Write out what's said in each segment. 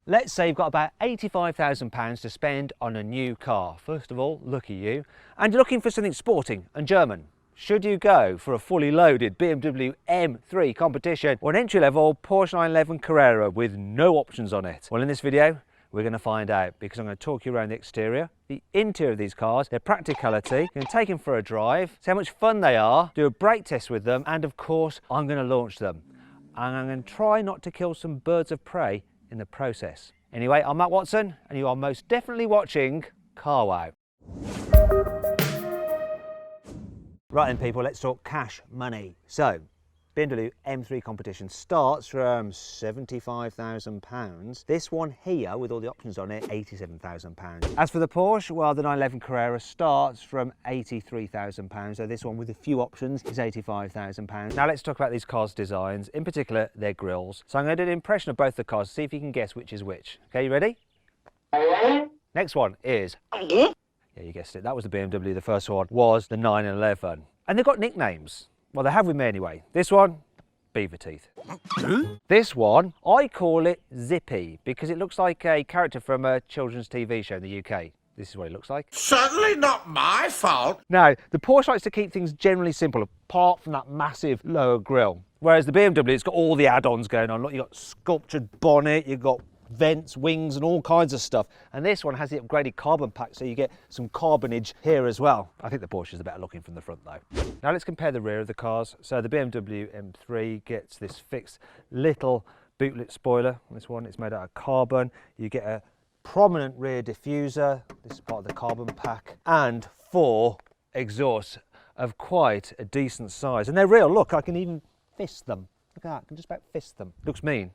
Let's say you've got about £85,000 to spend on a new car. First of all, lucky you. And you're looking for something sporting and German. Should you go for a fully loaded BMW M3 competition or an entry-level Porsche 911 Carrera with no options on it? Well, in this video, we're going to find out, because I'm going to talk you around the exterior, the interior of these cars, their practicality, I'm going to take them for a drive, see how much fun they are, do a brake test with them, and of course, I'm going to launch them. And I'm going to try not to kill some birds of prey in the process. Anyway, I'm Matt Watson, and you are most definitely watching carwow. Right then people, let's talk cash money. So, BMW M3 competition starts from £75,000. This one here, with all the options on it, £87,000. As for the Porsche, well, the 911 Carrera starts from £83,000. So this one with a few options is £85,000. Now let's talk about these cars' designs, in particular their grills. So I'm going to do an impression of both the cars, see if you can guess which is which. Okay, you ready? Next one is... Yeah, you guessed it, that was the BMW. The first one was the 911. And they've got nicknames. Well, they have with me anyway. This one, Beaver Teeth. This one, I call it Zippy because it looks like a character from a children's TV show in the UK. This is what it looks like. Certainly not my fault. Now, the Porsche likes to keep things generally simple, apart from that massive lower grille. Whereas the BMW, it's got all the add-ons going on. Look, you've got sculptured bonnet, you've got vents, wings and all kinds of stuff, and this one has the upgraded carbon pack, so you get some carbonage here as well. I think the Porsche is the better looking from the front though. Now let's compare the rear of the cars. So the BMW M3 gets this fixed little bootlit spoiler. This one, it's made out of carbon. You get a prominent rear diffuser, this is part of the carbon pack, and 4 exhausts of quite a decent size, and they're real. Look, I can even fist them. Look at that, I can just about fist them. Looks mean.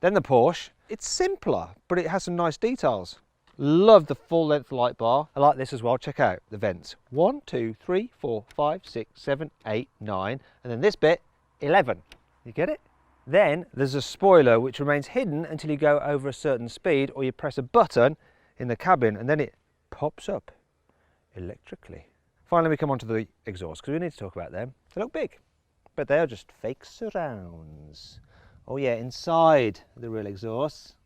Then the Porsche, it's simpler, but it has some nice details. Love the full length light bar. I like this as well. Check out the vents. 1, 2, 3, 4, 5, 6, 7, 8, 9. And then this bit, 11. You get it? Then there's a spoiler which remains hidden until you go over a certain speed or you press a button in the cabin and then it pops up electrically. Finally, we come on to the exhaust because we need to talk about them. They look big, but they are just fake surrounds. Oh yeah, inside the real exhaust.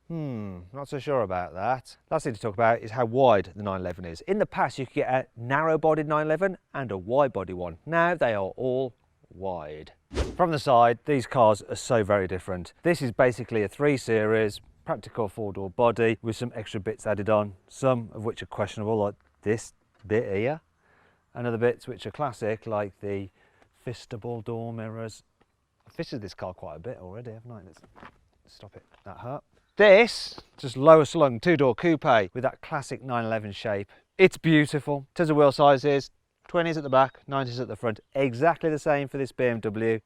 Not so sure about that. Last thing to talk about is how wide the 911 is. In the past, you could get a narrow-bodied 911 and a wide-body one. Now they are all wide. From the side, these cars are so very different. This is basically a 3 Series, practical 4-door body with some extra bits added on, some of which are questionable, like this bit here, and other bits which are classic, like the fistable door mirrors. I've fisted this car quite a bit already, haven't I? Let's stop it, that hurt. This, just lower slung 2-door coupe with that classic 911 shape. It's beautiful. In terms of wheel sizes, 20s at the back, 90s at the front. Exactly the same for this BMW.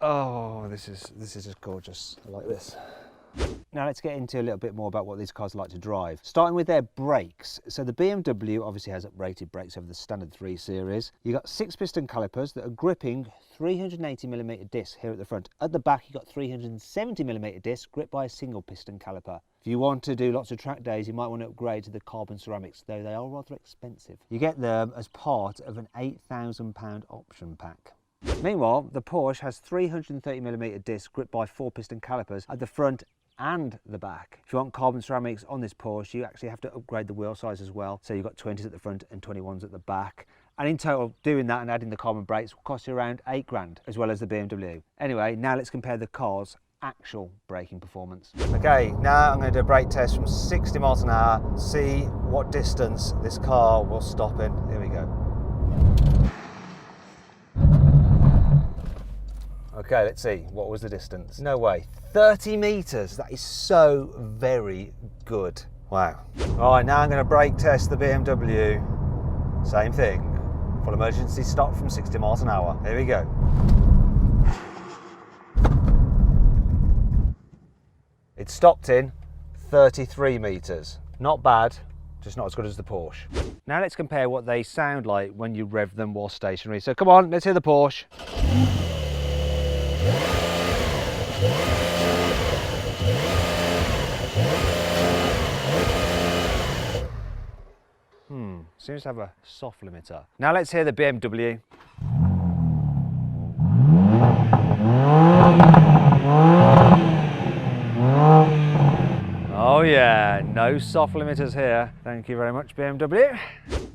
Oh, this is just gorgeous. I like this. Now let's get into a little bit more about what these cars like to drive. Starting with their brakes. So the BMW obviously has uprated brakes over the standard 3 Series. You've got 6 piston calipers that are gripping 380mm discs here at the front. At the back you've got 370mm discs gripped by a single piston caliper. If you want to do lots of track days, you might want to upgrade to the carbon ceramics, though they are rather expensive. You get them as part of an £8,000 option pack. Meanwhile, the Porsche has 330mm discs gripped by 4 piston calipers at the front and the back. If you want carbon ceramics on this Porsche, you actually have to upgrade the wheel size as well. So you've got 20s at the front and 21s at the back. And in total, doing that and adding the carbon brakes will cost you around £8,000, as well as the BMW. Anyway, now let's compare the car's actual braking performance. Okay, now I'm going to do a brake test from 60 miles an hour, see what distance this car will stop in. Here we go. Okay, let's see, what was the distance? No way, 30 metres, that is so very good. Wow. All right, now I'm gonna brake test the BMW. Same thing, full emergency stop from 60 miles an hour. Here we go. It stopped in 33 metres. Not bad, just not as good as the Porsche. Now let's compare what they sound like when you rev them while stationary. So come on, let's hear the Porsche. Seems to have a soft limiter. Now let's hear the BMW. Oh yeah, no soft limiters here. Thank you very much, BMW.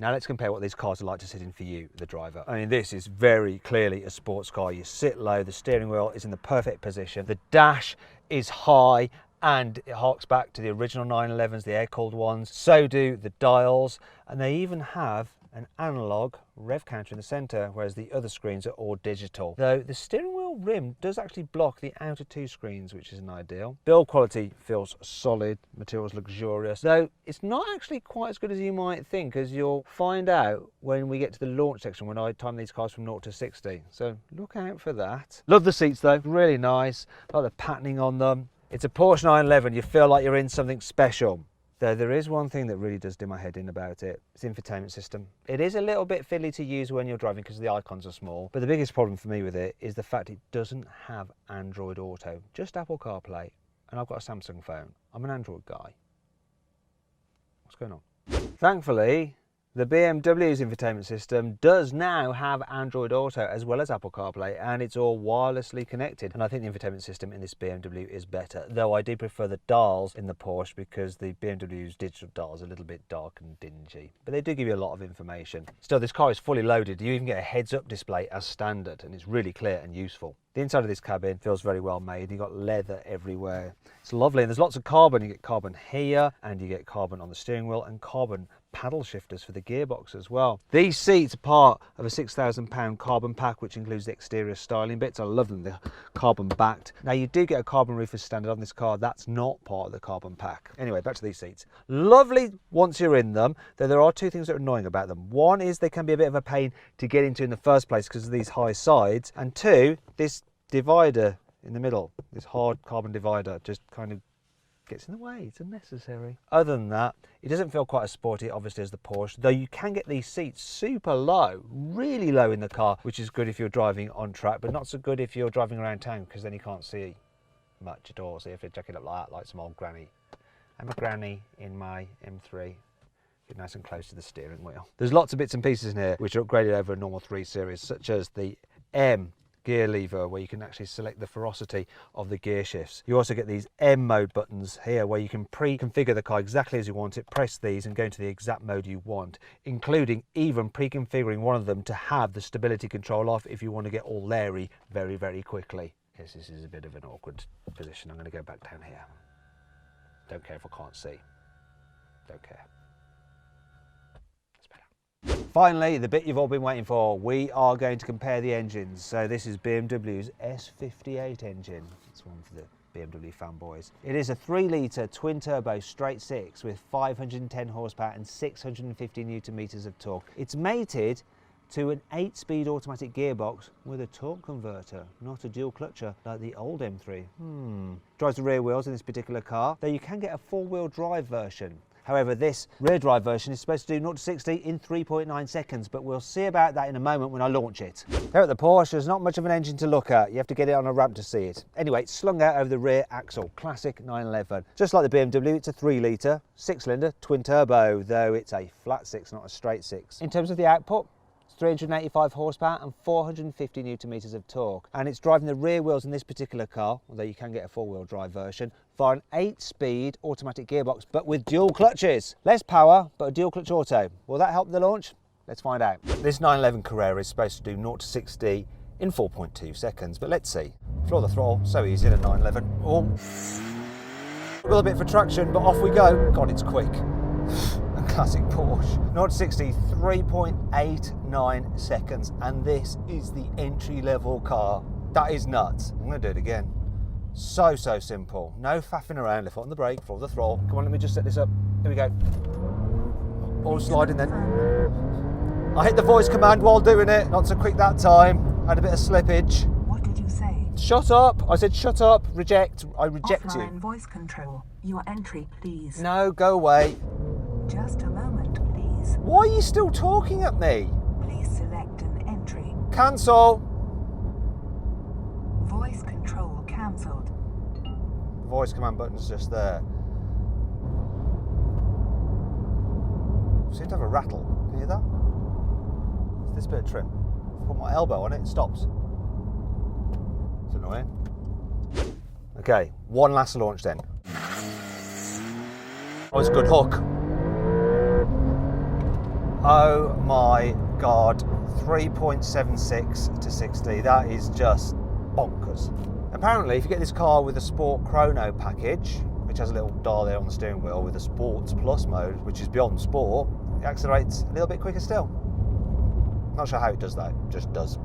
Now let's compare what these cars are like to sit in for you, the driver. I mean, this is very clearly a sports car. You sit low, the steering wheel is in the perfect position. The dash is high and it harks back to the original 911s, the air-cooled ones. So do the dials, and they even have an analog rev counter in the centre, whereas the other screens are all digital. Though the steering wheel rim does actually block the outer two screens, which isn't ideal. Build quality feels solid, materials luxurious, though it's not actually quite as good as you might think, as you'll find out when we get to the launch section when I time these cars from 0 to 60. So look out for that. Love the seats though, really nice. Like the patterning on them. It's a Porsche 911, you feel like you're in something special. Though there is one thing that really does do my head in about it. It's the infotainment system. It is a little bit fiddly to use when you're driving because the icons are small, but the biggest problem for me with it is the fact it doesn't have Android Auto, just Apple CarPlay, and I've got a Samsung phone. I'm an Android guy. What's going on? Thankfully, the BMW's infotainment system does now have Android Auto as well as Apple CarPlay, and it's all wirelessly connected. And I think the infotainment system in this BMW is better, though I do prefer the dials in the Porsche because the BMW's digital dials are a little bit dark and dingy. But they do give you a lot of information. Still, this car is fully loaded. You even get a heads-up display as standard, and it's really clear and useful. The inside of this cabin feels very well made. You've got leather everywhere. It's lovely, and there's lots of carbon. You get carbon here, and you get carbon on the steering wheel, and carbon paddle shifters for the gearbox as well. These seats are part of a £6,000 carbon pack, which includes the exterior styling bits. I love them, they're carbon backed. Now you do get a carbon roof as standard on this car. That's not part of the carbon pack. Anyway, back to these seats. Lovely once you're in them, though there are two things that are annoying about them. One is they can be a bit of a pain to get into in the first place because of these high sides, and two, this divider in the middle, this hard carbon divider, just kind of gets in the way. It's unnecessary. Other than that, it doesn't feel quite as sporty obviously as the Porsche, though you can get these seats super low, really low in the car, which is good if you're driving on track, but not so good if you're driving around town because then you can't see much at all. So you have to jack it up like that, like some old granny. I'm a granny in my M3. Get nice and close to the steering wheel. There's lots of bits and pieces in here which are upgraded over a normal 3 Series, such as the M gear lever, where you can actually select the ferocity of the gear shifts. You also get these M mode buttons here where you can pre-configure the car exactly as you want it, press these and go into the exact mode you want, including even pre-configuring one of them to have the stability control off if you want to get all leery very, very quickly. Yes, this is a bit of an awkward position. I'm going to go back down here. Don't care if I can't see. Don't care. Finally, the bit you've all been waiting for, we are going to compare the engines. So this is BMW's S58 engine. It's one for the BMW fanboys. It is a 3-litre twin-turbo straight six with 510 horsepower and 650 newton meters of torque. It's mated to an 8-speed automatic gearbox with a torque converter, not a dual clutcher like the old M3. Drives the rear wheels in this particular car, though you can get a 4-wheel drive version. However, this rear drive version is supposed to do 0 to 60 in 3.9 seconds, but we'll see about that in a moment when I launch it. Here at the Porsche, there's not much of an engine to look at. You have to get it on a ramp to see it. Anyway, it's slung out over the rear axle, classic 911. Just like the BMW, it's a 3-litre, 6-cylinder, twin-turbo, though it's a flat 6, not a straight 6. In terms of the output, 385 horsepower and 450 newton meters of torque, and it's driving the rear wheels in this particular car, although you can get a 4-wheel drive version, for an 8-speed automatic gearbox but with dual clutches. Less power but a dual clutch auto. Will that help the launch? Let's find out. This 911 Carrera is supposed to do 0 to 60 in 4.2 seconds, but let's see. Floor the throttle, so easy in a 911. Oh, a little bit for traction, but off we go. God, it's quick. A classic Porsche. 0 to 60, 3.89 seconds, and this is the entry-level car. That is nuts. I'm going to do it again. So simple. No faffing around. Left foot on the brake, floor the throttle. Come on, let me just set this up. Here we go. All sliding then. I hit the voice command while doing it. Not so quick that time. Had a bit of slippage. What did you say? Shut up. I said shut up. Reject. I reject Offline you. voice control. Your entry, please. No, go away. Just a moment, please. Why are you still talking at me? Please select an entry. Cancel. Voice control cancelled. Voice command button's just there. Seems to have a rattle. Can you hear that? It's this bit of trim. Put my elbow on it, it stops. It's annoying. Okay, one last launch then. Oh, it's a good hook. Oh my God, 3.76 to 60, that is just bonkers. Apparently, if you get this car with a Sport Chrono package, which has a little dial there on the steering wheel with a Sports Plus mode, which is beyond sport, it accelerates a little bit quicker still. Not sure how it does that, it just does.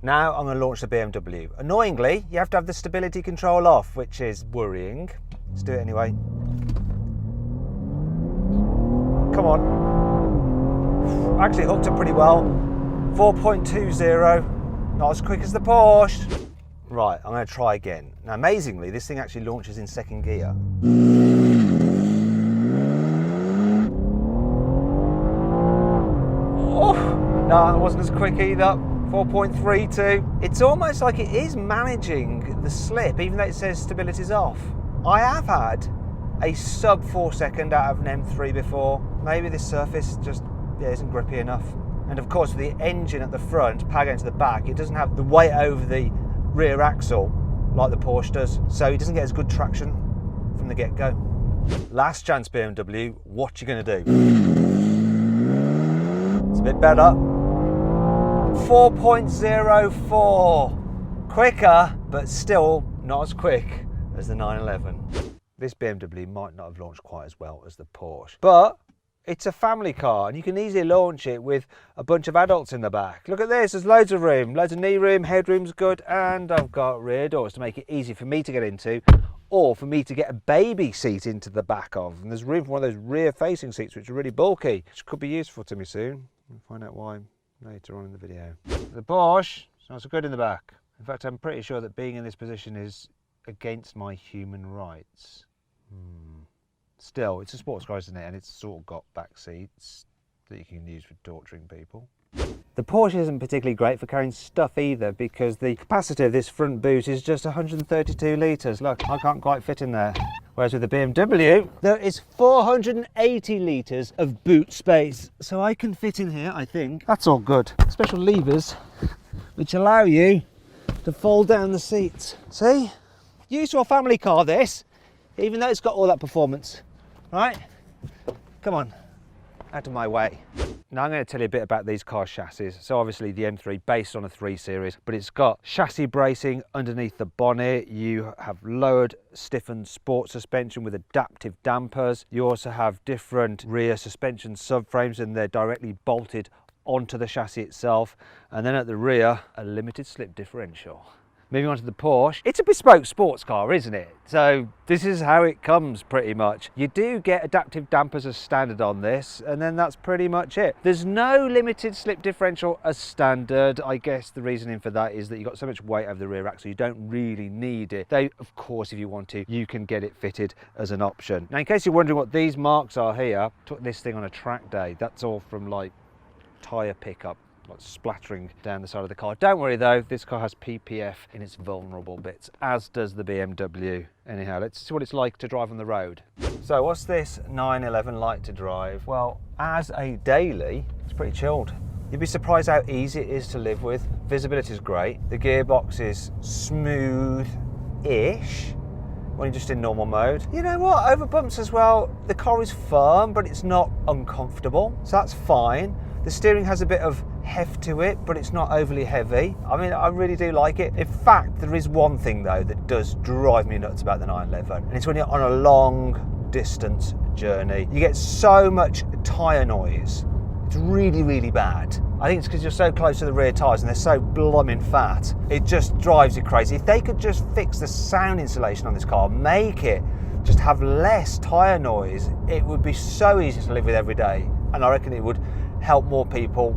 Now I'm going to launch the BMW. Annoyingly, you have to have the stability control off, which is worrying. Let's do it anyway. Come on. Actually hooked up pretty well. 4.20, not as quick as the Porsche. Right, I'm going to try again. Now amazingly, this thing actually launches in second gear. Oh, no, it wasn't as quick either. 4.32. It's almost like it is managing the slip, even though it says stability's off. I have had a sub 4 second out of an M3 before. Maybe this surface just isn't grippy enough. And of course, with the engine at the front, power going to the back, it doesn't have the weight over the rear axle like the Porsche does, so it doesn't get as good traction from the get-go. Last chance BMW, what you gonna do? It's a bit better. 4.04. Quicker, but still not as quick as the 911. This BMW might not have launched quite as well as the Porsche, but it's a family car and you can easily launch it with a bunch of adults in the back. Look at this, there's loads of room, loads of knee room, headroom's good, and I've got rear doors to make it easy for me to get into or for me to get a baby seat into the back of. And there's room for one of those rear facing seats which are really bulky, which could be useful to me soon. We'll find out why later on in the video. The Porsche, it's not so good in the back. In fact, I'm pretty sure that being in this position is against my human rights. Still, it's a sports car, isn't it? And it's sort of got back seats that you can use for torturing people. The Porsche isn't particularly great for carrying stuff either, because the capacity of this front boot is just 132 litres. Look, I can't quite fit in there. Whereas with the BMW, there is 480 litres of boot space. So I can fit in here, I think. That's all good. Special levers which allow you to fold down the seats. See? Used to a family car, this, even though it's got all that performance. Right? Come on, out of my way. Now I'm going to tell you a bit about these car chassis. So obviously the M3 based on a 3 Series, but it's got chassis bracing underneath the bonnet. You have lowered stiffened sport suspension with adaptive dampers. You also have different rear suspension subframes and they're directly bolted onto the chassis itself. And then at the rear, a limited slip differential. Moving on to the Porsche, it's a bespoke sports car, isn't it? So this is how it comes pretty much. You do get adaptive dampers as standard on this, and then that's pretty much it. There's no limited slip differential as standard. I guess the reasoning for that is that you've got so much weight over the rear axle, you don't really need it. Though, of course, if you want to, you can get it fitted as an option. Now, in case you're wondering what these marks are here, took this thing on a track day. That's all from like tyre pickup, like splattering down the side of the car. Don't worry though, this car has PPF in its vulnerable bits, as does the BMW. Anyhow, let's see what it's like to drive on the road. So what's this 911 like to drive? Well, as a daily, it's pretty chilled. You'd be surprised how easy it is to live with. Visibility is great. The gearbox is smooth-ish when you're just in normal mode. You know what, over bumps as well, the car is firm, but it's not uncomfortable, so that's fine. The steering has a bit of heft to it, but it's not overly heavy. I mean, I really do like it. In fact, there is one thing though that does drive me nuts about the 911, and it's when you're on a long distance journey. You get so much tyre noise. It's really, really bad. I think it's because you're so close to the rear tyres and they're so blooming fat. It just drives you crazy. If they could just fix the sound insulation on this car, make it just have less tyre noise, it would be so easy to live with every day. And I reckon it would help more people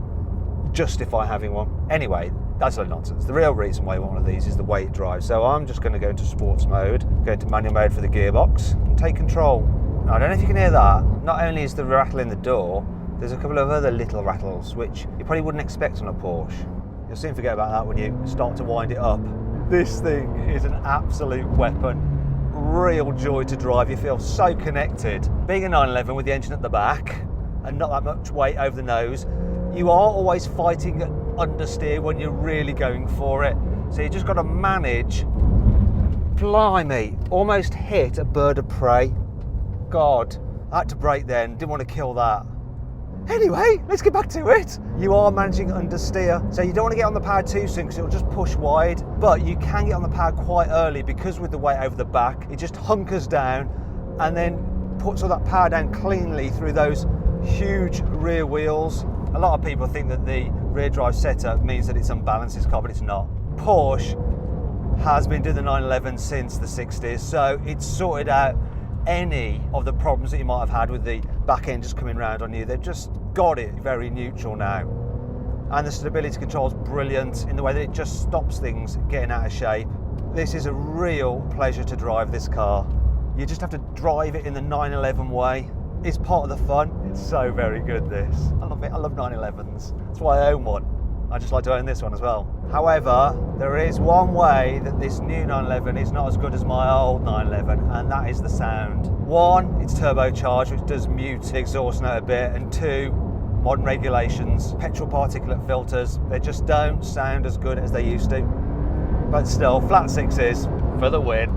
justify having one. Anyway, that's a lot of nonsense. The real reason why I want one of these is the way it drives. So I'm just going to go into sports mode, go into manual mode for the gearbox, and take control. Now, I don't know if you can hear that. Not only is the rattle in the door, there's a couple of other little rattles which you probably wouldn't expect on a Porsche. You'll soon forget about that when you start to wind it up. This thing is an absolute weapon. Real joy to drive. You feel so connected. Being a 911 with the engine at the back and not that much weight over the nose, you are always fighting understeer when you're really going for it. So you just got to manage. Blimey, almost hit a bird of prey. God. I had to brake then, didn't want to kill that. Anyway, let's get back to it. You are managing understeer, so you don't want to get on the power too soon because it'll just push wide, but you can get on the power quite early because with the weight over the back, it just hunkers down and then puts all that power down cleanly through those huge rear wheels. A lot of people think that the rear drive setup means that it's unbalanced, this car, but it's not. Porsche has been doing the 911 since the 60s, so it's sorted out any of the problems that you might have had with the back end just coming round on you. They've just got it very neutral now. And the stability control is brilliant in the way that it just stops things getting out of shape. This is a real pleasure to drive this car. You just have to drive it in the 911 way. It's part of the fun. It's so very good, this. I love it. I love 911s. That's why I own one. I just like to own this one as well. However, there is one way that this new 911 is not as good as my old 911, and that is the sound. One, it's turbocharged, which does mute the exhaust note a bit, and two, modern regulations, petrol particulate filters, they just don't sound as good as they used to. But still, flat sixes for the win.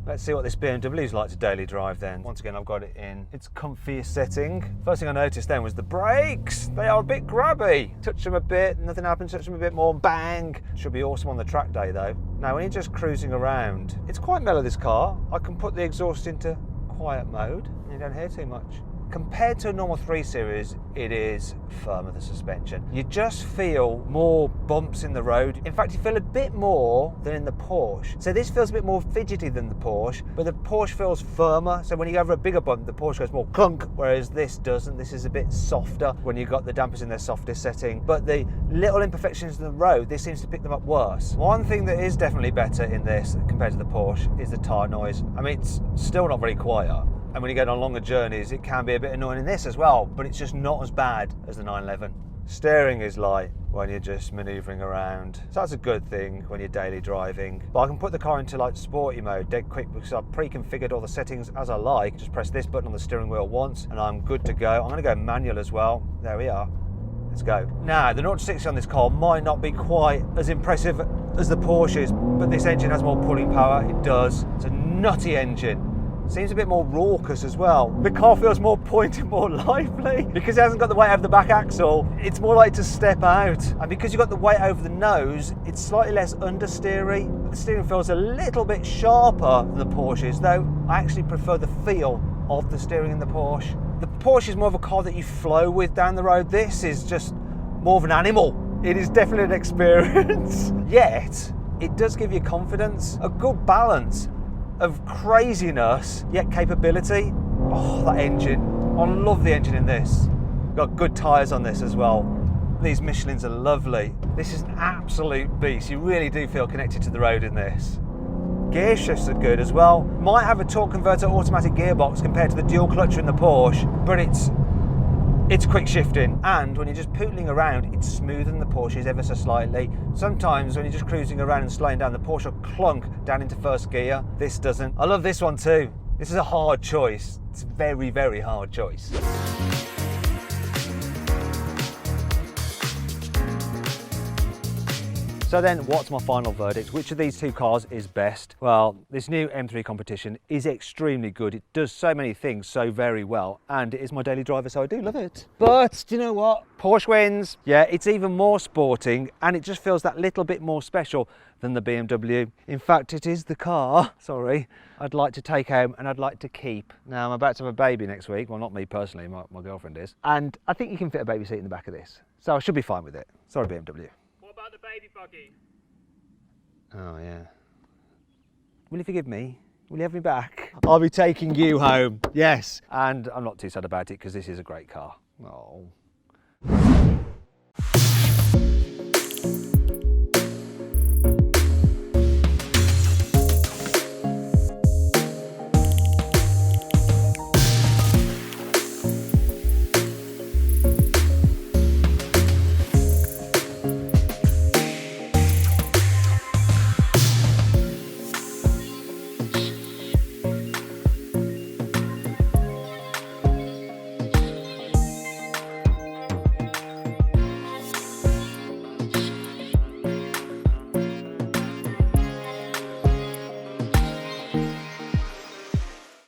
Let's see what this BMW is like to daily drive then. Once again, I've got it in its comfiest setting. First thing I noticed then was the brakes. They are a bit grabby. Touch them a bit, nothing happens, touch them a bit more, bang. Should be awesome on the track day though. Now, when you're just cruising around, it's quite mellow, this car. I can put the exhaust into quiet mode and you don't hear too much. Compared to a normal 3 Series, it is firmer, the suspension. You just feel more bumps in the road. In fact, you feel a bit more than in the Porsche. So this feels a bit more fidgety than the Porsche, but the Porsche feels firmer. So when you go over a bigger bump, the Porsche goes more clunk, whereas this doesn't. This is a bit softer when you've got the dampers in their softest setting. But the little imperfections in the road, this seems to pick them up worse. One thing that is definitely better in this compared to the Porsche is the tyre noise. I mean, it's still not very quiet. And when you get on longer journeys, it can be a bit annoying in this as well, but it's just not as bad as the 911. Steering is light when you're just manoeuvring around. So that's a good thing when you're daily driving. But I can put the car into like sporty mode dead quick because I've pre-configured all the settings as I like. Just press this button on the steering wheel once and I'm good to go. I'm gonna go manual as well. There we are. Let's go. Now, the 0 to 60 on this car might not be quite as impressive as the Porsches, but this engine has more pulling power. It does. It's a nutty engine. Seems a bit more raucous as well. The car feels more pointed, more lively. Because it hasn't got the weight over the back axle, it's more likely to step out. And because you've got the weight over the nose, it's slightly less understeery. The steering feels a little bit sharper than the Porsches, though I actually prefer the feel of the steering in the Porsche. The Porsche is more of a car that you flow with down the road. This is just more of an animal. It is definitely an experience. Yet, it does give you confidence, a good balance of craziness, yet capability. Oh, that engine. I love the engine in this. Got good tyres on this as well. These Michelins are lovely. This is an absolute beast. You really do feel connected to the road in this. Gear shifts are good as well. Might have a torque converter automatic gearbox compared to the dual clutcher in the Porsche, but it's quick shifting, and when you're just pootling around, it's smoother than the Porsches ever so slightly. Sometimes when you're just cruising around and slowing down, the Porsche will clunk down into first gear. This doesn't. I love this one too. This is a hard choice. It's a very, very hard choice. So then, what's my final verdict? Which of these two cars is best? Well, this new M3 competition is extremely good. It does so many things so very well, and it is my daily driver, so I do love it. But do you know what? Porsche wins. Yeah, it's even more sporting, and it just feels that little bit more special than the BMW. In fact, it is the car, sorry, I'd like to take home and I'd like to keep. Now, I'm about to have a baby next week. Well, not me personally, my girlfriend is. And I think you can fit a baby seat in the back of this. So I should be fine with it. Sorry, BMW. What about the baby buggy? Oh, yeah. Will you forgive me? Will you have me back? I'll be taking you home, yes. And I'm not too sad about it because this is a great car. Oh.